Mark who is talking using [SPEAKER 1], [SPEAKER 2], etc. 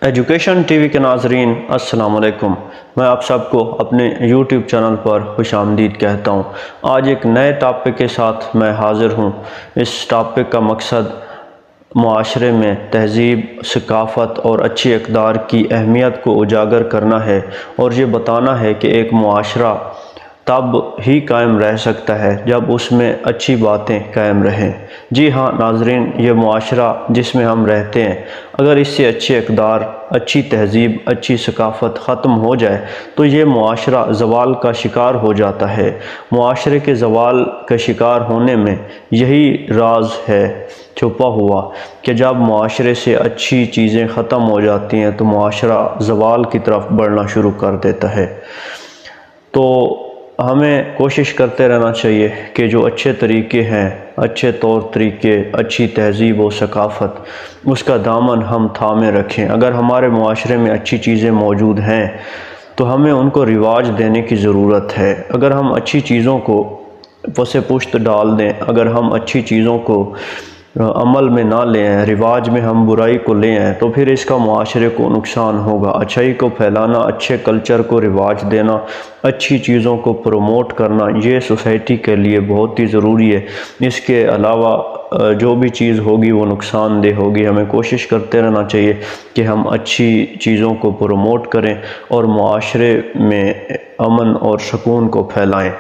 [SPEAKER 1] Education T V کے ناظرین السلام علیکم۔ میں آپ سب کو اپنے یوٹیوب چینل پر خوش آمدید کہتا ہوں۔ آج ایک نئے ٹاپک کے ساتھ میں حاضر ہوں۔ اس ٹاپک کا مقصد معاشرے میں تہذیب، ثقافت اور اچھی اقدار کی اہمیت کو اجاگر کرنا ہے اور یہ بتانا ہے کہ ایک معاشرہ تب ہی قائم رہ سکتا ہے جب اس میں اچھی باتیں قائم رہیں۔ جی ہاں ناظرین، یہ معاشرہ جس میں ہم رہتے ہیں، اگر اس سے اچھے اقدار، اچھی تہذیب، اچھی ثقافت ختم ہو جائے تو یہ معاشرہ زوال کا شکار ہو جاتا ہے۔ معاشرے کے زوال کا شکار ہونے میں یہی راز ہے چھپا ہوا کہ جب معاشرے سے اچھی چیزیں ختم ہو جاتی ہیں تو معاشرہ زوال کی طرف بڑھنا شروع کر دیتا ہے۔ تو ہمیں کوشش کرتے رہنا چاہیے کہ جو اچھے طریقے ہیں، اچھے طور طریقے، اچھی تہذیب و ثقافت، اس کا دامن ہم تھامے رکھیں۔ اگر ہمارے معاشرے میں اچھی چیزیں موجود ہیں تو ہمیں ان کو رواج دینے کی ضرورت ہے۔ اگر ہم اچھی چیزوں کو پس پشت ڈال دیں، اگر ہم اچھی چیزوں کو عمل میں نہ لے آئیں، رواج میں ہم برائی کو لے آئیں تو پھر اس کا معاشرے کو نقصان ہوگا۔ اچھائی کو پھیلانا، اچھے کلچر کو رواج دینا، اچھی چیزوں کو پروموٹ کرنا، یہ سوسائٹی کے لیے بہت ہی ضروری ہے۔ اس کے علاوہ جو بھی چیز ہوگی وہ نقصان دہ ہوگی۔ ہمیں کوشش کرتے رہنا چاہیے کہ ہم اچھی چیزوں کو پروموٹ کریں اور معاشرے میں امن اور سکون کو پھیلائیں۔